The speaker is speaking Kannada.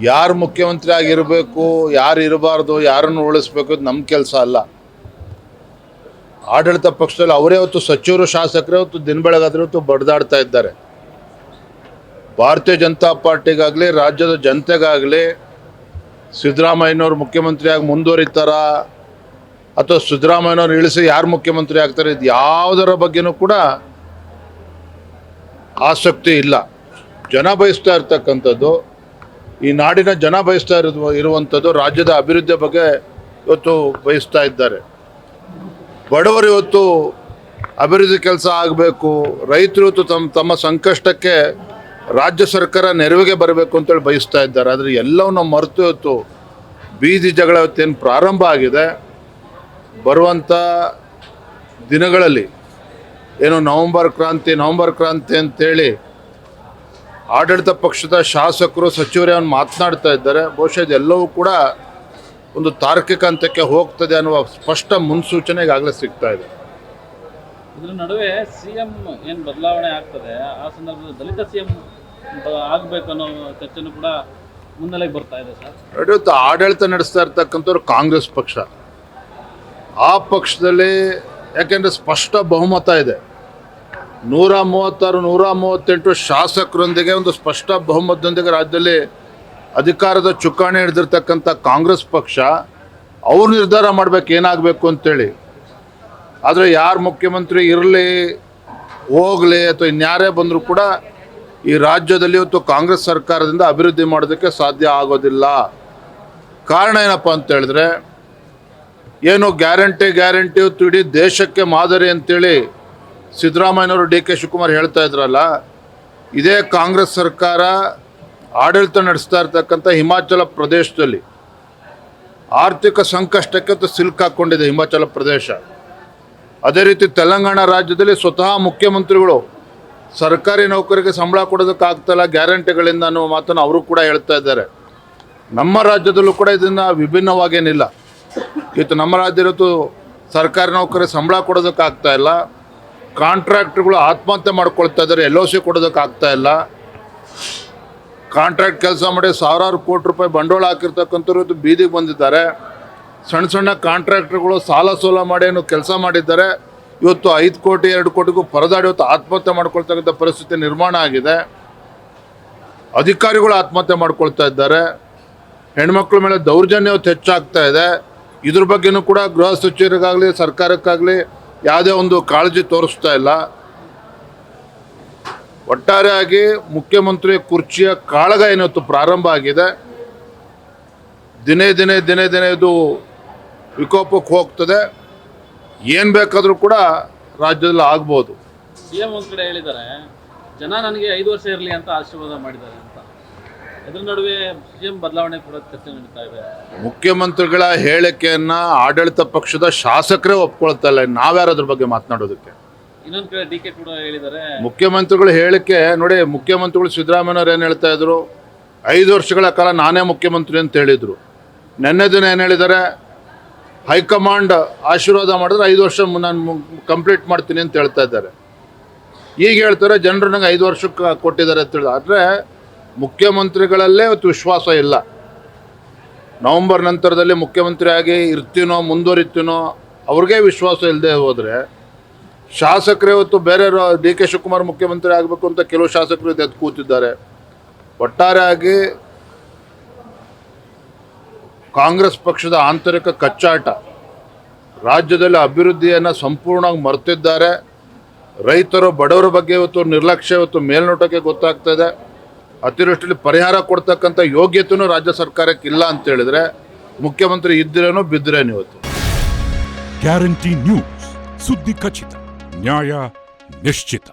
ಯಾರು ಮುಖ್ಯಮಂತ್ರಿ ಆಗಿರಬೇಕು, ಯಾರು ಇರಬಾರ್ದು, ಯಾರನ್ನು ಉಳಿಸ್ಬೇಕು, ಇದು ನಮ್ಮ ಕೆಲಸ ಅಲ್ಲ. ಆಡಳಿತ ಪಕ್ಷದಲ್ಲಿ ಅವರೇ ಹೊತ್ತು ಸಚಿವರು, ಶಾಸಕರೇ ಹೊತ್ತು ದಿನ ಬೆಳಗಾದ್ರೆ ಹೊತ್ತು ಬಡ್ದಾಡ್ತಾ ಇದ್ದಾರೆ. ಭಾರತೀಯ ಜನತಾ ಪಾರ್ಟಿಗಾಗಲಿ, ರಾಜ್ಯದ ಜನತೆಗಾಗಲಿ ಸಿದ್ದರಾಮಯ್ಯನವ್ರು ಮುಖ್ಯಮಂತ್ರಿಯಾಗಿ ಮುಂದುವರಿತಾರಾ ಅಥವಾ ಸಿದ್ದರಾಮಯ್ಯನವ್ರು ಇಳಿಸಿ ಯಾರು ಮುಖ್ಯಮಂತ್ರಿ ಆಗ್ತಾರೆ, ಇದು ಯಾವುದರ ಬಗ್ಗೆನೂ ಕೂಡ ಆಸಕ್ತಿ ಇಲ್ಲ. ಜನ ಬಯಸ್ತಾ ಇರ್ತಕ್ಕಂಥದ್ದು, ಈ ನಾಡಿನ ಜನ ಬಯಸ್ತಾ ಇರುವಂಥದ್ದು ರಾಜ್ಯದ ಅಭಿವೃದ್ಧಿ ಬಗ್ಗೆ ಇವತ್ತು ಬಯಸ್ತಾ ಇದ್ದಾರೆ. ಬಡವರು ಇವತ್ತು ಅಭಿವೃದ್ಧಿ ಕೆಲಸ ಆಗಬೇಕು, ರೈತರು ಇವತ್ತು ತಮ್ಮ ಸಂಕಷ್ಟಕ್ಕೆ ರಾಜ್ಯ ಸರ್ಕಾರ ನೆರವಿಗೆ ಬರಬೇಕು ಅಂತೇಳಿ ಬಯಸ್ತಾ ಇದ್ದಾರೆ. ಆದರೆ ಎಲ್ಲವನ್ನೂ ಮರೆತು ಇವತ್ತು ಬೀದಿ ಜಗಳ ಇವತ್ತೇನು ಪ್ರಾರಂಭ ಆಗಿದೆ. ಬರುವಂಥ ದಿನಗಳಲ್ಲಿ ಏನು ನವಂಬರ್ ಕ್ರಾಂತಿ ಅಂತೇಳಿ ಆಡಳಿತ ಪಕ್ಷದ ಶಾಸಕರು, ಸಚಿವರೇ ಮಾತನಾಡ್ತಾ ಇದ್ದಾರೆ. ಬಹುಶಃ ಇದೆಲ್ಲವೂ ಕೂಡ ಒಂದು ತಾರ್ಕಿಕ ಹಂತಕ್ಕೆ ಹೋಗ್ತದೆ ಅನ್ನುವ ಸ್ಪಷ್ಟ ಮುನ್ಸೂಚನೆ ಈಗಾಗಲೇ ಸಿಗ್ತಾ ಇದೆ. ಇದರ ನಡುವೆ ಸಿಎಂ ಏನು ಬದಲಾವಣೆ ಆಗ್ತದೆ, ಆ ಸಂದರ್ಭದಲ್ಲಿ ದಲಿತ ಸಿಎಂ ಆಗಬೇಕು ಅನ್ನೋ ಚರ್ಚೆನೂ ಕೂಡ ಮುನ್ನೆಲೆಗೆ ಬರ್ತಾ ಇದೆ ಸರ್. ಇವತ್ತು ಆಡಳಿತ ನಡೆಸ್ತಾ ಇರ್ತಕ್ಕಂಥವ್ರು ಕಾಂಗ್ರೆಸ್ ಪಕ್ಷ. ಆ ಪಕ್ಷದಲ್ಲಿ ಯಾಕೆಂದರೆ ಸ್ಪಷ್ಟ ಬಹುಮತ ಇದೆ. 136, 138 ಶಾಸಕರೊಂದಿಗೆ ಒಂದು ಸ್ಪಷ್ಟ ಬಹುಮತದೊಂದಿಗೆ ರಾಜ್ಯದಲ್ಲಿ ಅಧಿಕಾರದ ಚುಕ್ಕಾಣಿ ಹಿಡಿದಿರ್ತಕ್ಕಂಥ ಕಾಂಗ್ರೆಸ್ ಪಕ್ಷ ಅವ್ರು ನಿರ್ಧಾರ ಮಾಡಬೇಕು ಏನಾಗಬೇಕು ಅಂತೇಳಿ. ಆದರೆ ಯಾರು ಮುಖ್ಯಮಂತ್ರಿ ಇರಲಿ, ಹೋಗಲಿ ಅಥವಾ ಇನ್ಯಾರೇ ಬಂದರೂ ಕೂಡ ಈ ರಾಜ್ಯದಲ್ಲಿ ಇವತ್ತು ಕಾಂಗ್ರೆಸ್ ಸರ್ಕಾರದಿಂದ ಅಭಿವೃದ್ಧಿ ಮಾಡೋದಕ್ಕೆ ಸಾಧ್ಯ ಆಗೋದಿಲ್ಲ. ಕಾರಣ ಏನಪ್ಪ ಅಂತ ಹೇಳಿದ್ರೆ, ಏನು ಗ್ಯಾರಂಟಿ ಇವತ್ತು ಇಡೀ ದೇಶಕ್ಕೆ ಮಾದರಿ ಅಂತೇಳಿ ಸಿದ್ದರಾಮಯ್ಯನವರು, ಡಿ ಕೆ ಶಿವಕುಮಾರ್ ಹೇಳ್ತಾ ಇದ್ರಲ್ಲ, ಇದೇ ಕಾಂಗ್ರೆಸ್ ಸರ್ಕಾರ ಆಡಳಿತ ನಡೆಸ್ತಾ ಇರ್ತಕ್ಕಂಥ ಹಿಮಾಚಲ ಪ್ರದೇಶದಲ್ಲಿ ಆರ್ಥಿಕ ಸಂಕಷ್ಟಕ್ಕೆ ಸಿಲುಕಾಕೊಂಡಿದೆ ಹಿಮಾಚಲ ಪ್ರದೇಶ. ಅದೇ ರೀತಿ ತೆಲಂಗಾಣ ರಾಜ್ಯದಲ್ಲಿ ಸ್ವತಃ ಮುಖ್ಯಮಂತ್ರಿಗಳು ಸರ್ಕಾರಿ ನೌಕರಿಗೆ ಸಂಬಳ ಕೊಡೋದಕ್ಕಾಗ್ತಾಯಿಲ್ಲ ಗ್ಯಾರಂಟಿಗಳಿಂದ ಅನ್ನೋ ಮಾತನ್ನು ಅವರು ಕೂಡ ಹೇಳ್ತಾ ಇದ್ದಾರೆ. ನಮ್ಮ ರಾಜ್ಯದಲ್ಲೂ ಕೂಡ ಇದನ್ನು ವಿಭಿನ್ನವಾಗೇನಿಲ್ಲ. ಇವತ್ತು ನಮ್ಮ ರಾಜ್ಯ ಇವತ್ತು ಸರ್ಕಾರಿ ನೌಕರಿಗೆ ಸಂಬಳ ಕೊಡೋದಕ್ಕಾಗ್ತಾ ಇಲ್ಲ, ಕಾಂಟ್ರಾಕ್ಟ್ರುಗಳು ಆತ್ಮಹತ್ಯೆ ಮಾಡ್ಕೊಳ್ತಾ ಇದ್ದಾರೆ, LOC ಕೊಡೋದಕ್ಕಾಗ್ತಾ ಇಲ್ಲ. ಕಾಂಟ್ರಾಕ್ಟ್ ಕೆಲಸ ಮಾಡಿ ಸಾವಿರಾರು ಕೋಟಿ ರೂಪಾಯಿ ಬಂಡವಾಳ ಹಾಕಿರ್ತಕ್ಕಂಥವ್ರು ಇವತ್ತು ಬೀದಿಗೆ ಬಂದಿದ್ದಾರೆ. ಸಣ್ಣ ಕಾಂಟ್ರಾಕ್ಟ್ರುಗಳು ಸಾಲ ಸೋಲ ಮಾಡಿ ಏನು ಕೆಲಸ ಮಾಡಿದ್ದಾರೆ, ಇವತ್ತು 5 ಕೋಟಿ 2 ಕೋಟಿಗೂ ಪರದಾಡಿ ಇವತ್ತು ಆತ್ಮಹತ್ಯೆ ಮಾಡ್ಕೊಳ್ತಕ್ಕಂಥ ಪರಿಸ್ಥಿತಿ ನಿರ್ಮಾಣ ಆಗಿದೆ. ಅಧಿಕಾರಿಗಳು ಆತ್ಮಹತ್ಯೆ ಮಾಡ್ಕೊಳ್ತಾ ಇದ್ದಾರೆ. ಹೆಣ್ಮಕ್ಳ ಮೇಲೆ ದೌರ್ಜನ್ಯ ಇವತ್ತು ಹೆಚ್ಚಾಗ್ತಾ ಇದೆ. ಇದ್ರ ಬಗ್ಗೆನೂ ಕೂಡ ಗೃಹ ಸಚಿವರಿಗಾಗಲಿ ಸರ್ಕಾರಕ್ಕಾಗಲಿ ಯಾವುದೇ ಒಂದು ಕಾಳಜಿ ತೋರಿಸ್ತಾ ಇಲ್ಲ. ಒಟ್ಟಾರೆಯಾಗಿ ಮುಖ್ಯಮಂತ್ರಿ ಕುರ್ಚಿಯ ಕಾಳಗ ಏನಿವತ್ತು ಪ್ರಾರಂಭ ಆಗಿದೆ. ದಿನೇ ದಿನೇ ಇದು ವಿಕೋಪಕ್ಕೆ ಹೋಗ್ತದೆ. ಏನು ಬೇಕಾದರೂ ಕೂಡ ರಾಜ್ಯದಲ್ಲಿ ಆಗ್ಬೋದು. ಸಿಎಂ ಒಂದು ಕಡೆ ಹೇಳಿದ್ದಾರೆ, ಜನ ನನಗೆ 5 ವರ್ಷ ಇರಲಿ ಅಂತ ಆಶೀರ್ವಾದ ಮಾಡಿದ್ದಾರೆ ಅಂತ. ಇದರ ನಡುವೆ ಸಿಎಂ ಬದಲಾವಣೆ ಕೂಡ ಚರ್ಚೆ ನಡೀತಾ ಇದೆ. ಮುಖ್ಯಮಂತ್ರಿಗಳ ಹೇಳಿಕೆಯನ್ನು ಆಡಳಿತ ಪಕ್ಷದ ಶಾಸಕರೇ ಒಪ್ಕೊಳ್ತಾ ಇಲ್ಲ, ನಾವ್ಯಾರು ಅದ್ರ ಬಗ್ಗೆ ಮಾತನಾಡೋದಕ್ಕೆ. ಇನ್ನೊಂದು ಕಡೆ DK ಕೂಡ ಹೇಳಿದ್ದಾರೆ. ಮುಖ್ಯಮಂತ್ರಿಗಳ ಹೇಳಿಕೆ ನೋಡಿ, ಮುಖ್ಯಮಂತ್ರಿಗಳು ಸಿದ್ದರಾಮಯ್ಯವ್ರು ಏನು ಹೇಳ್ತಾ ಇದ್ರು, 5 ವರ್ಷಗಳ ಕಾಲ ನಾನೇ ಮುಖ್ಯಮಂತ್ರಿ ಅಂತ ಹೇಳಿದರು. ನಿನ್ನೆ ದಿನ ಏನು ಹೇಳಿದ್ದಾರೆ, ಹೈಕಮಾಂಡ್ ಆಶೀರ್ವಾದ ಮಾಡಿದ್ರೆ 5 ವರ್ಷ ನಾನು ಕಂಪ್ಲೀಟ್ ಮಾಡ್ತೀನಿ ಅಂತ ಹೇಳ್ತಾ ಇದ್ದಾರೆ. ಈಗ ಹೇಳ್ತಾರೆ ಜನರು ನಂಗೆ 5 ವರ್ಷಕ್ಕೆ ಕೊಟ್ಟಿದ್ದಾರೆ ಅಂತ ಹೇಳಿ. ಆದರೆ ಮುಖ್ಯಮಂತ್ರಿಗಳಲ್ಲೇ ಇವತ್ತು ವಿಶ್ವಾಸ ಇಲ್ಲ. ನವಂಬರ್ ನಂತರದಲ್ಲಿ ಮುಖ್ಯಮಂತ್ರಿ ಆಗಿ ಇರ್ತೀನೋ ಮುಂದುವರಿತೀನೋ ಅವ್ರಿಗೆ ವಿಶ್ವಾಸ ಇಲ್ಲದೆ ಹೋದರೆ, ಶಾಸಕರೇ ಇವತ್ತು ಬೇರೆ DK ಶಿವಕುಮಾರ್ ಮುಖ್ಯಮಂತ್ರಿ ಆಗಬೇಕು ಅಂತ ಕೆಲವು ಶಾಸಕರು ಎದ್ದು ಕೂತಿದ್ದಾರೆ. ಒಟ್ಟಾರೆಯಾಗಿ ಕಾಂಗ್ರೆಸ್ ಪಕ್ಷದ ಆಂತರಿಕ ಕಚ್ಚಾಟ, ರಾಜ್ಯದಲ್ಲಿ ಅಭಿವೃದ್ಧಿಯನ್ನು ಸಂಪೂರ್ಣವಾಗಿ ಮರೆತಿದ್ದಾರೆ. ರೈತರು ಬಡವರ ಬಗ್ಗೆ ಇವತ್ತು ನಿರ್ಲಕ್ಷ್ಯ ಇವತ್ತು ಮೇಲ್ನೋಟಕ್ಕೆ ಗೊತ್ತಾಗ್ತದೆ. ಅತಿವೃಷ್ಟಿಯಲ್ಲಿ ಪರಿಹಾರ ಕೊಡ್ತಕ್ಕಂಥ ಯೋಗ್ಯತೆಯೂ ರಾಜ್ಯ ಸರ್ಕಾರಕ್ಕೆ ಇಲ್ಲ ಅಂತ ಹೇಳಿದ್ರೆ ಮುಖ್ಯಮಂತ್ರಿ ಇದ್ರೇನೋ ಬಿದ್ರೇನು. ಇವತ್ತು ಗ್ಯಾರಂಟಿ ನ್ಯೂಸ್, ಸುದ್ದಿ ಖಚಿತ, ನ್ಯಾಯ ನಿಶ್ಚಿತ.